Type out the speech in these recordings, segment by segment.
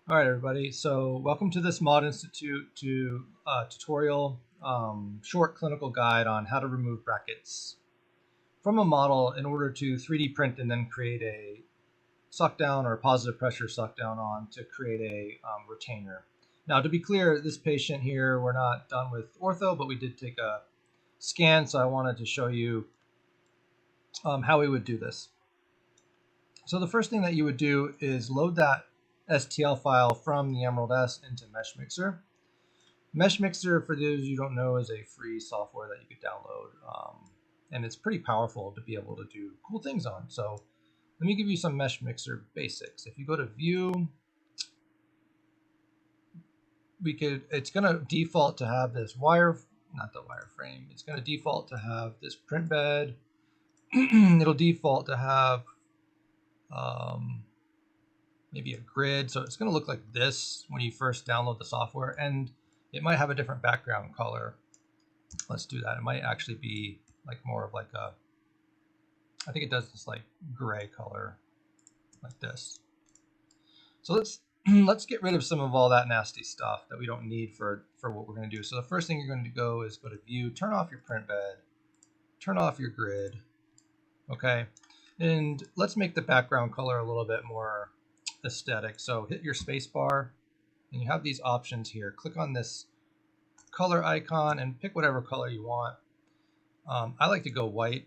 All right, everybody. So welcome to this Mod Institute tutorial short clinical guide on how to remove brackets from a model in order to 3D print and then create a suck down or positive pressure suck down on to create a retainer. Now, to be clear, this patient here, we're not done with ortho, but we did take a scan, so I wanted to show you how we would do this. So the first thing that you would do is load that STL file from the Emerald S into Meshmixer. Meshmixer, for those you don't know, is a free software that you could download, and it's pretty powerful to be able to do cool things on. So let me give you some Meshmixer basics. If you go to View, it's going to default to have this not the wireframe. It's going to default to have this print bed. It'll default to have maybe a grid. So it's going to look like this when you first download the software, and it might have a different background color. Let's do that. It might actually be like more of like a, I think it does this like gray color like this. So let's get rid of some of all that nasty stuff that we don't need for what we're going to do. So the first thing you're going to go is go to View, turn off your print bed, turn off your grid. Okay. And let's make the background color a little bit more aesthetic. So hit your space bar and you have these options here. Click on this color icon and pick whatever color you want. I like to go white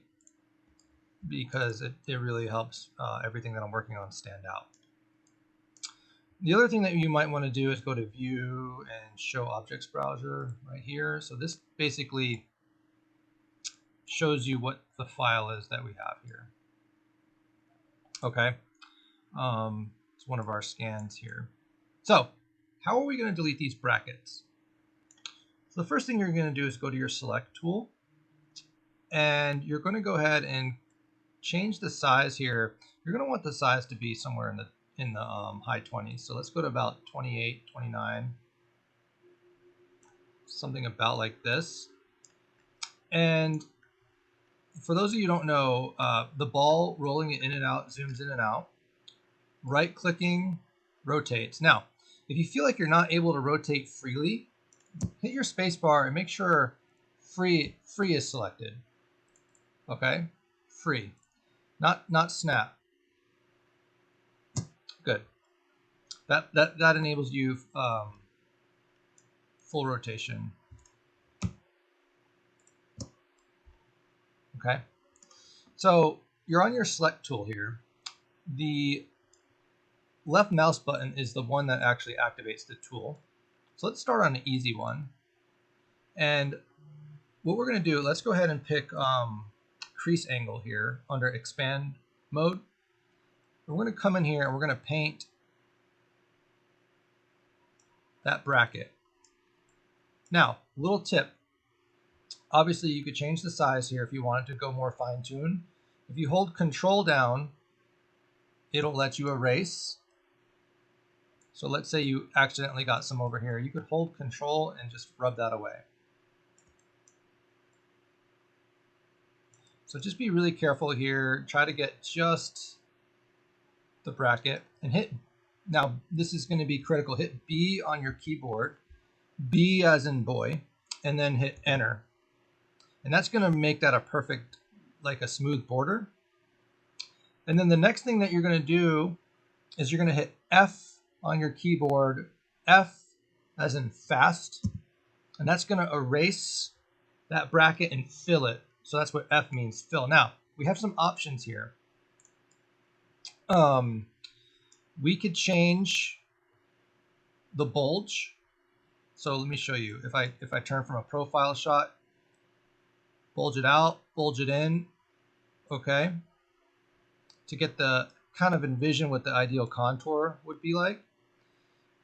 because it really helps everything that I'm working on stand out. The other thing that you might want to do is go to View and Show Objects Browser right here. So this basically shows you what the file is that we have here. Okay, it's one of our scans here. So how are we going to delete these brackets? So the first thing you're going to do is go to your Select tool, and you're going to go ahead and change the size here. You're going to want the size to be somewhere in the high 20s. So let's go to about 28, 29, something about like this. And for those of you who don't know, the ball rolling it in and out zooms in and out. Right clicking rotates. Now, if you feel like you're not able to rotate freely, hit your space bar and make sure free is selected. Okay, free, not snap. Good. That enables you full rotation. Okay, so you're on your select tool here. The left mouse button is the one that actually activates the tool. So let's start on an easy one. And what we're going to do, let's go ahead and pick crease angle here under expand mode. We're going to come in here and we're going to paint that bracket. Now, little tip. Obviously, you could change the size here if you want it to go more fine-tuned. If you hold Control down, it'll let you erase. So let's say you accidentally got some over here. You could hold Control and just rub that away. So just be really careful here. Try to get just the bracket and hit. Now, this is going to be critical. Hit B on your keyboard, B as in boy, and then hit Enter. And that's going to make that a perfect, like a smooth border. And then the next thing that you're going to do is you're going to hit F on your keyboard, F as in fast, and that's going to erase that bracket and fill it. So that's what F means, fill. Now, we have some options here. We could change the bulge. So let me show you. If I turn from a profile shot, bulge it out, bulge it in, okay, to get the kind of envision what the ideal contour would be like.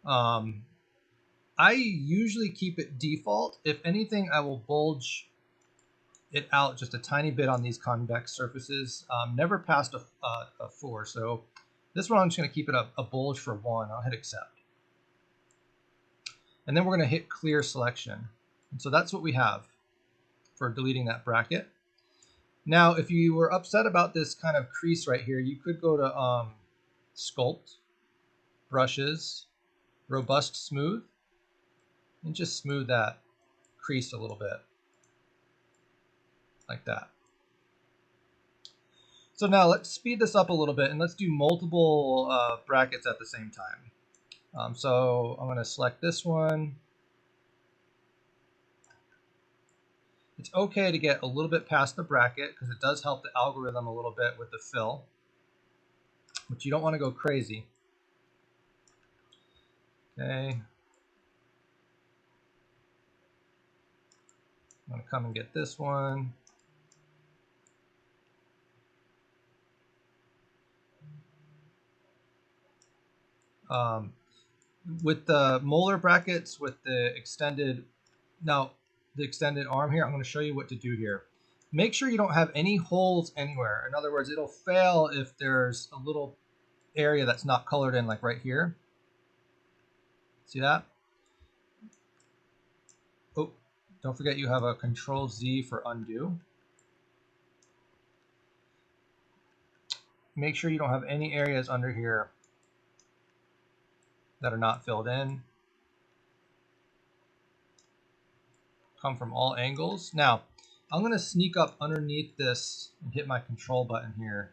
I usually keep it default. If anything, I will bulge it out just a tiny bit on these convex surfaces, never past a 4. So this one I'm just going to keep it a bulge for 1. I'll hit accept. And then we're going to hit clear selection. And so that's what we have for deleting that bracket. Now, if you were upset about this kind of crease right here, you could go to Sculpt, Brushes, robust smooth, and just smooth that crease a little bit, like that. So now let's speed this up a little bit and let's do multiple brackets at the same time. So I'm going to select this one. It's okay to get a little bit past the bracket because it does help the algorithm a little bit with the fill, but you don't want to go crazy. Okay. I'm going to come and get this one. With the molar brackets, with the extended, now the extended arm here, I'm going to show you what to do here. Make sure you don't have any holes anywhere. In other words, it'll fail if there's a little area that's not colored in, like right here. See that? Oh, don't forget you have a Control Z for undo. Make sure you don't have any areas under here that are not filled in. Come from all angles. Now, I'm going to sneak up underneath this and hit my control button here.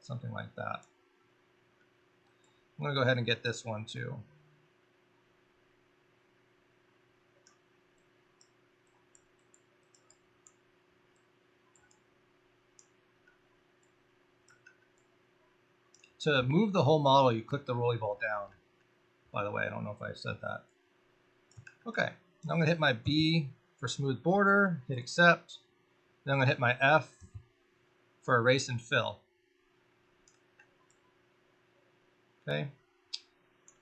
Something like that. I'm going to go ahead and get this one too. To move the whole model, you click the rolly ball down. By the way, I don't know if I said that. Okay, now I'm going to hit my B for smooth border, hit accept. Then I'm going to hit my F for erase and fill. Okay.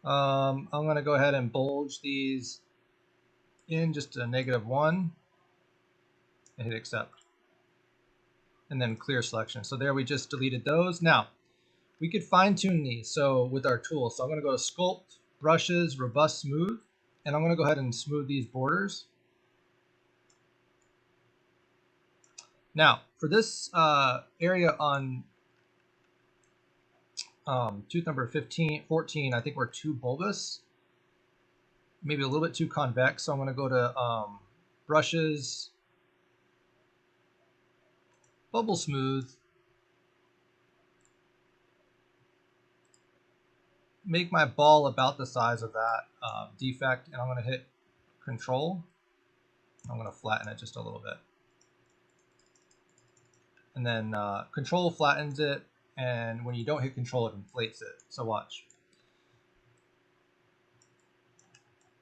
I'm going to go ahead and bulge these in just a -1 and hit accept. And then clear selection. So there we just deleted those. Now, we could fine tune these with our tool. So I'm going to go to Sculpt, Brushes, Robust Smooth, and I'm going to go ahead and smooth these borders. Now, for this area on tooth number 14, I think we're too bulbous, maybe a little bit too convex. So I'm going to go to Brushes, Bubble Smooth, make my ball about the size of that defect, and I'm going to hit Control. I'm going to flatten it just a little bit. And then Control flattens it, and when you don't hit Control, it inflates it. So watch.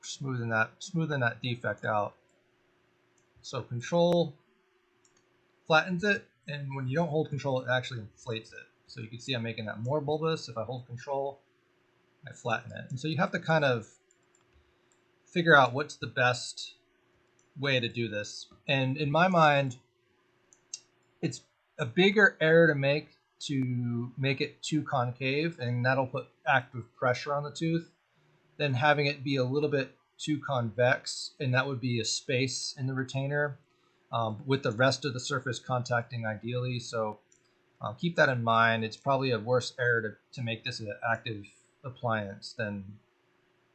Smoothing that defect out. So Control flattens it, and when you don't hold Control, it actually inflates it. So you can see I'm making that more bulbous. If I hold Control, I flatten it. And so you have to kind of figure out what's the best way to do this. And in my mind, it's a bigger error to make it too concave, and that'll put active pressure on the tooth, than having it be a little bit too convex, and that would be a space in the retainer with the rest of the surface contacting ideally. So keep that in mind. It's probably a worse error to make this an active appliance than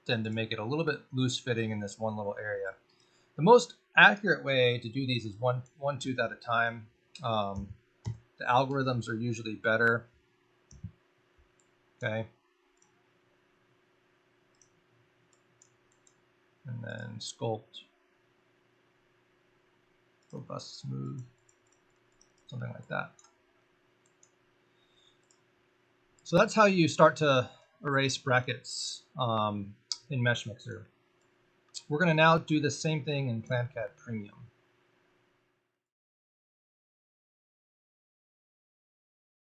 to make it a little bit loose fitting in this one little area. The most accurate way to do these is one tooth at a time. The algorithms are usually better. Okay. And then Sculpt, Robust Smooth, something like that. So that's how you start to erase brackets in Meshmixer. We're going to now do the same thing in PlanCAD Premium.